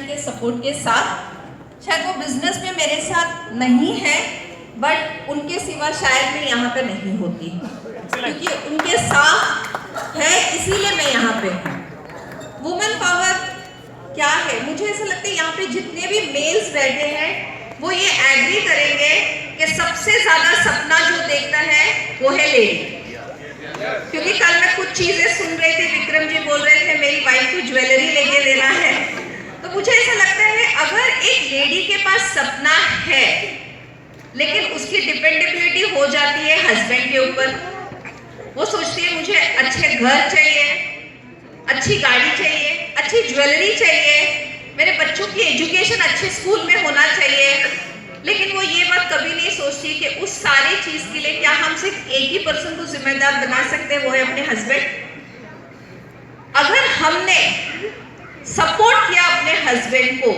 Husband के support के साथ, शायद वो बिजनेस में मेरे साथ नहीं है, बट उनके सिवा शायद मैं यहाँ पे नहीं होती, क्योंकि उनके साथ है इसीलिए मैं यहाँ पे हूँ। वुमेन पावर क्या है, मुझे ऐसा लगता है यहाँ पे जितने भी मेल्स बैठे हैं वो ये एग्री करेंगे कि सबसे ज्यादा सपना जो देखता है वो है लेडी। क्योंकि कल मैं कुछ चीजें सुन रही थी, विक्रम जी बोल रहे थे मेरी वाइफ को ज्वेलरी लेके देना है, तो मुझे ऐसा लगता है अगर एक लेडी के पास सपना है लेकिन उसकी डिपेंडेबिलिटी हो जाती है हस्बैंड के ऊपर, वो सोचती है मुझे अच्छे घर चाहिए, अच्छी गाड़ी चाहिए, अच्छी ज्वेलरी चाहिए, मेरे बच्चों की एजुकेशन अच्छे स्कूल में होना चाहिए, लेकिन वो ये बात कभी नहीं सोचती कि उस सारी चीज के लिए क्या हम सिर्फ एक ही पर्सन को जिम्मेदार बना सकते हैं, वो है अपने हस्बैंड। अगर हमने सपोर्ट किया अपने हस्बैंड को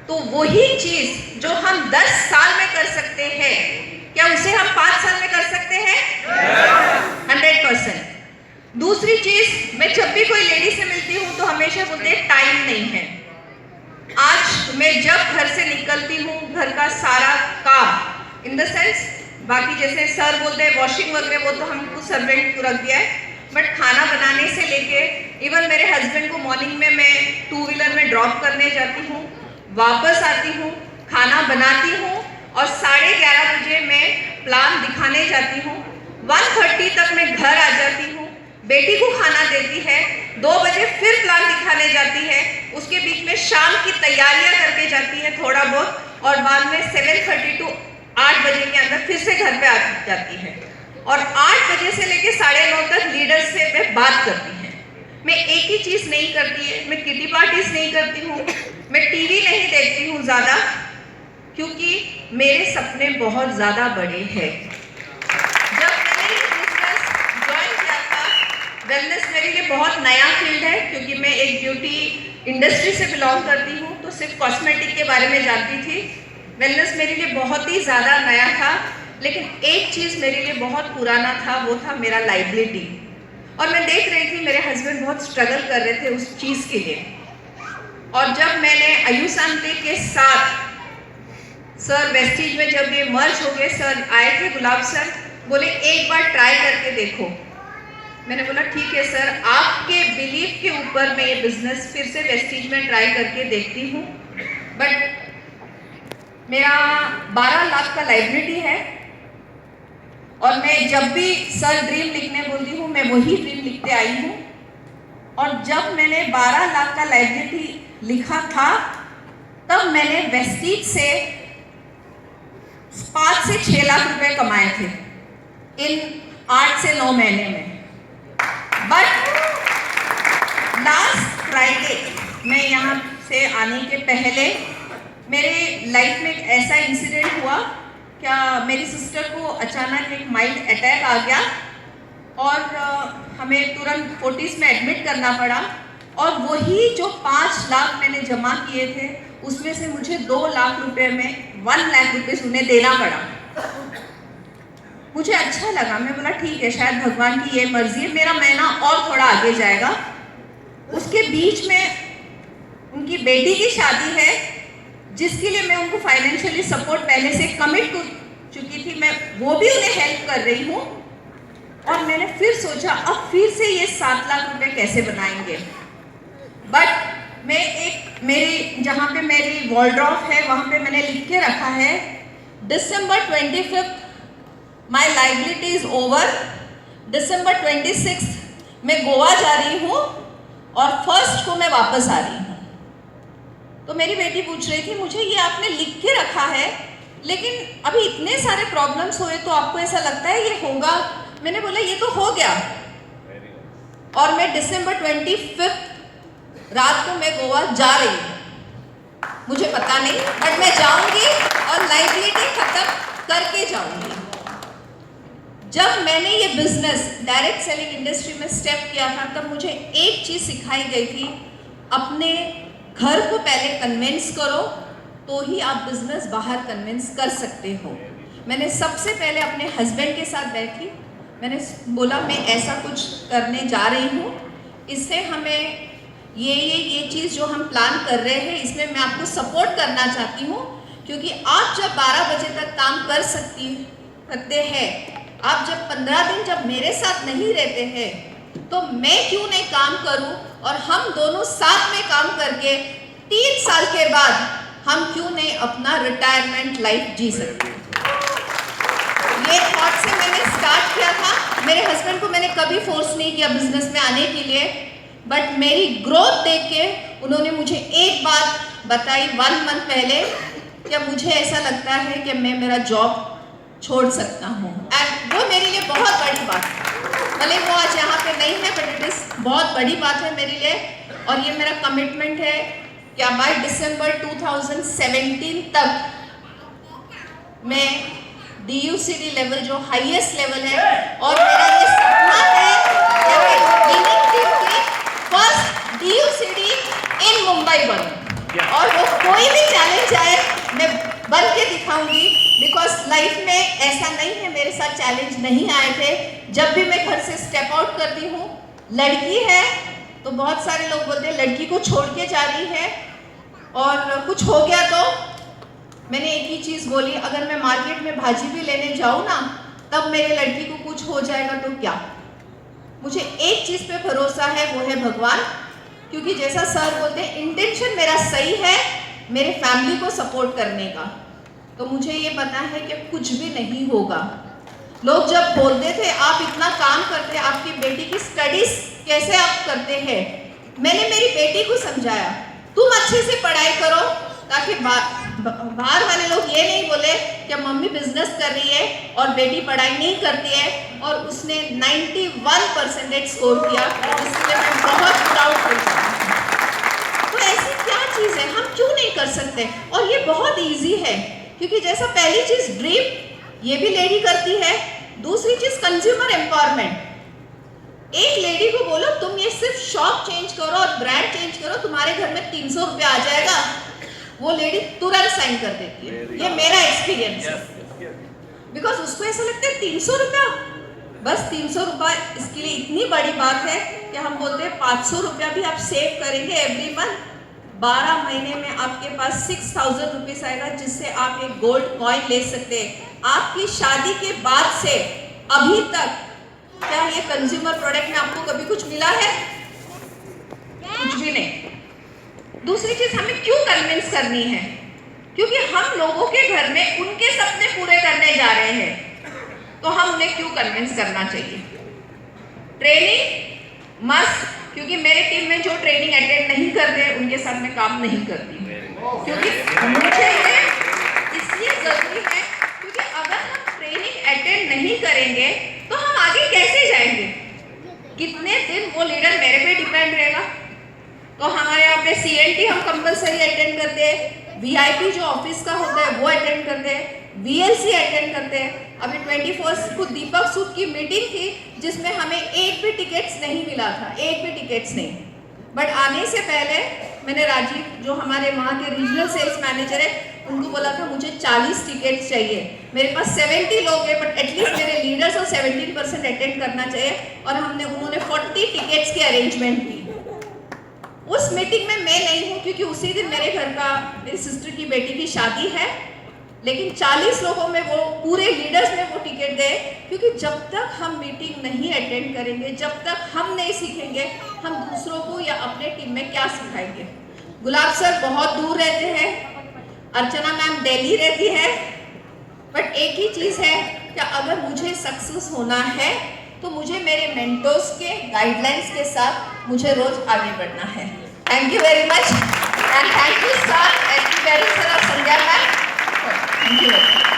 तो वही चीज जो हम 10 साल में कर सकते हैं, क्या उसे हम 5 साल में कर सकते हैं? 100%। दूसरी चीज, मैं जब भी कोई लेडी से मिलती हूँ तो हमेशा बोलते हैं टाइम नहीं है। आज मैं जब घर से निकलती हूँ, घर का सारा काम इन द सेंस, बाकी जैसे सर बोलते हैं वॉशिंग वगैरह वो तो हमको सर्वेंट को रख दिया है, बट खाना बनाने से लेके इवन मेरे हस्बैंड को मॉर्निंग में मैं 2 व्हीलर में ड्रॉप करने जाती हूँ, वापस आती हूँ, खाना बनाती हूँ और 11:30 बजे मैं प्लान दिखाने जाती हूँ, 1:30 तक मैं घर आ जाती हूँ, बेटी को खाना देती है, 2 बजे फिर प्लान दिखाने जाती है, उसके बीच में शाम की तैयारियां करके जाती है थोड़ा बहुत, और बाद में 7:30 to 8 बजे के अंदर फिर से घर पे आ जाती है, और 8 बजे से लेके 9:30 तक लीडर से मैं बात करती है। मैं एक ही चीज नहीं करती है, मैं किटी पार्टीज नहीं करती हूँ, मैं टीवी नहीं देखती हूँ ज्यादा, क्योंकि मेरे सपने बहुत ज्यादा बड़े हैं। जब मैंने ये बिजनेस ज्वाइन किया था, वेलनेस मेरे लिए बहुत नया फील्ड है, क्योंकि मैं एक ब्यूटी इंडस्ट्री से बिलोंग करती हूँ, तो सिर्फ कॉस्मेटिक के बारे में जानती थी। वेलनेस मेरे लिए बहुत ही ज़्यादा नया था, लेकिन एक चीज़ मेरे लिए बहुत पुराना था, वो था मेरा लाइबिलिटी। और मैं देख रही थी मेरे हस्बैंड बहुत स्ट्रगल कर रहे थे उस चीज़ के लिए। और जब मैंने आयुशांति के साथ सर वेस्टीज में जब ये मर्ज हो गए, सर आए थे गुलाब सर, बोले एक बार ट्राई करके देखो। मैंने बोला ठीक है सर, आपके बिलीफ के ऊपर मैं ये बिजनेस फिर से वेस्टीज में ट्राई करके देखती हूँ। बट मेरा 12 लाख का लाइबिलिटी है, और मैं जब भी सर ड्रीम लिखने बोलती हूँ मैं वही ड्रीम लिखते आई हूँ। और जब मैंने 12 लाख का लाइबिलिटी लिखा था, तब मैंने वेस्टीज से 5 से 6 लाख रुपए कमाए थे इन 8 से 9 महीने में। बट लास्ट फ्राइडे मैं यहाँ से आने के पहले मेरे लाइफ में एक ऐसा इंसिडेंट हुआ, क्या मेरी सिस्टर को अचानक एक माइल्ड अटैक आ गया और हमें तुरंत फोर्टिस में एडमिट करना पड़ा, और वही जो 5 लाख मैंने जमा किए थे उसमें से मुझे 2 लाख रुपए में 1 लाख रुपए उन्हें देना पड़ा। मुझे अच्छा लगा, मैं बोला ठीक है शायद भगवान की ये मर्जी है, मेरा महीना और थोड़ा आगे जाएगा। उसके बीच में उनकी बेटी की शादी है, जिसके लिए मैं उनको फाइनेंशियली सपोर्ट पहले से कमिट कर चुकी थी, मैं वो भी उन्हें हेल्प कर रही हूँ। और मैंने फिर सोचा अब फिर से ये 7 लाख रुपए कैसे बनाएंगे। बट मैं एक मेरी जहाँ पे मेरी वॉलड्रॉफ है वहाँ पे मैंने लिख के रखा है, December 25 my liability is over, December 26 मैं गोवा जा रही हूँ और 1 को मैं वापस आ रही हूँ। तो मेरी बेटी पूछ रही थी मुझे ये आपने लिख के रखा है, लेकिन अभी इतने सारे प्रॉब्लम्स हुए तो आपको ऐसा लगता है ये होगा? मैंने बोला ये तो हो गया। और मैं December 25 रात को मैं गोवा जा रही हूँ, मुझे पता नहीं बट मैं जाऊंगी और लाइबिलिटी खत्म करके जाऊंगी। जब मैंने ये बिजनेस डायरेक्ट सेलिंग इंडस्ट्री में स्टेप किया था, तब मुझे एक चीज सिखाई गई थी, अपने घर को पहले कन्विंस करो तो ही आप बिजनेस बाहर कन्विंस कर सकते हो। मैंने सबसे पहले अपने हस्बैंड के साथ बैठी, मैंने बोला मैं ऐसा कुछ करने जा रही हूँ, इससे हमें ये चीज़ जो हम प्लान कर रहे हैं इसमें मैं आपको सपोर्ट करना चाहती हूँ, क्योंकि आप जब 12 बजे तक काम करते हैं, आप जब 15 दिन जब मेरे साथ नहीं रहते हैं, तो मैं क्यों नहीं काम करूं और हम दोनों साथ में काम करके 3 साल के बाद हम क्यों नहीं अपना रिटायरमेंट लाइफ जी सकते। ये थॉट से मैंने स्टार्ट किया था। मेरे हस्बैंड को मैंने कभी फोर्स नहीं किया बिजनेस में आने के लिए, बट मेरी ग्रोथ देख के उन्होंने मुझे एक बात बताई 1 मंथ पहले, कि मुझे ऐसा लगता है कि मैं मेरा जॉब छोड़ सकता हूँ। एंड वो मेरे लिए बहुत बड़ी बात है, भले वो आज यहाँ पे नहीं है, बट इट इज़ बहुत बड़ी बात है मेरे लिए। और ये मेरा कमिटमेंट है कि बाय दिसंबर 2017 तक मैं DUCD लेवल जो हाईएस्ट लेवल है, और मेरा ये सपना है कि मैं विनिंग टीम की फर्स्ट DUCD इन मुंबई बनूं, और वो कोई भी चैलेंज आए मैं बन के दिखाऊंगी। बिकॉज लाइफ में ऐसा नहीं है मेरे साथ चैलेंज नहीं आए थे। जब भी मैं घर से स्टेप आउट करती हूँ, लड़की है तो बहुत सारे लोग बोलते हैं लड़की को छोड़ के जा रही है, और कुछ हो गया तो मैंने एक ही चीज़ बोली, अगर मैं मार्केट में भाजी भी लेने जाऊँ ना, तब मेरे लड़की को कुछ हो जाएगा तो क्या। मुझे एक चीज़ पे भरोसा है, वो है भगवान, क्योंकि जैसा सर बोलते हैं इंटेंशन मेरा सही है मेरे फैमिली को सपोर्ट करने का, तो मुझे ये पता है कि कुछ भी नहीं होगा। लोग जब बोलते थे आप इतना काम करते हैं, आपकी बेटी की स्टडीज कैसे आप करते हैं, मैंने मेरी बेटी को समझाया तुम अच्छे से पढ़ाई करो, ताकि बाहर वाले लोग ये नहीं बोले कि मम्मी बिजनेस कर रही है और बेटी पढ़ाई नहीं करती है। और उसने 91% स्कोर किया, इसलिए मैं बहुत प्राउड फील करती हूँ। तो ऐसी क्या चीज़ है, हम क्यों नहीं कर सकते। और ये बहुत ईजी है, क्योंकि जैसा पहली चीज़ ड्रीम ये भी लेडी करती है, दूसरी चीज़ कंज्यूमर एम्पावरमेंट। एक लेडी को बोलो तुम ये सिर्फ शॉप चेंज करो और ब्रांड चेंज करो, तुम्हारे घर में 300 रुपया आ जाएगा, वो लेडी तुरंत साइन कर देती है। ये मेरा एक्सपीरियंस है। बिकॉज उसको ऐसा लगता है 300 रुपया, बस 300 रुपया इसके लिए इतनी बड़ी बात है कि हम बोलते हैं 500 रुपया भी आप सेव करेंगे एवरी मंथ, 12 महीने में आपके पास 6000 रुपीज़ आएगा, जिससे आप एक गोल्ड कॉइन ले सकते हैं। आपकी शादी के बाद से अभी तक क्या ये कंज्यूमर प्रोडक्ट में आपको कभी कुछ मिला है? कुछ भी नहीं। दूसरी चीज हमें क्यों कन्विंस करनी है, क्योंकि हम लोगों के घर में उनके सपने पूरे करने जा रहे हैं, तो हम उन्हें क्यों कन्विंस करना चाहिए। ट्रेनिंग मस्ट, क्योंकि मेरे टीम में जो ट्रेनिंग अटेंड नहीं करते उनके साथ मैं काम नहीं करती, क्योंकि मुझे ये इसलिए जरूरी है, क्योंकि अगर हम ट्रेनिंग अटेंड नहीं करेंगे तो हम आगे कैसे जाएंगे, कितने दिन वो लीडर मेरे पे डिपेंड रहेगा। तो हमारे यहाँ पे CNT हम कंपलसरी अटेंड करते हैं, VIP जो ऑफिस का होता है वो अटेंड करते हैं, VLC अटेंड करते हैं। अभी 21 को दीपक सूद की मीटिंग थी, जिसमें हमें एक भी टिकट्स नहीं मिला था, एक भी टिकट्स नहीं। बट आने से पहले मैंने राजीव जो हमारे वहाँ के रीजनल सेल्स मैनेजर है उनको बोला था मुझे 40 टिकट्स चाहिए। मेरे पास 70 लोग हैं, बट एटलीस्ट मेरे लीडर्स और 17% अटेंड करना चाहिए, और उन्होंने 40 टिकट्स की अरेंजमेंट की। उस मीटिंग में मैं नहीं हूँ, क्योंकि उसी दिन मेरी सिस्टर की बेटी की शादी है, लेकिन 40 लोगों में वो पूरे लीडर्स में वो टिकट गए, क्योंकि जब तक हम मीटिंग नहीं अटेंड करेंगे, जब तक हम नहीं सीखेंगे, हम दूसरों को या अपने टीम में क्या सिखाएंगे। गुलाब सर बहुत दूर रहते हैं, अर्चना मैम दिल्ली रहती है, बट एक ही चीज़ है कि अगर मुझे सक्सेस होना है तो मुझे मेरे मेंटर्स के गाइडलाइंस के साथ मुझे रोज आगे बढ़ना है। Thank you very much and thank you sir, and very sir Sandhya ma'am, thank you.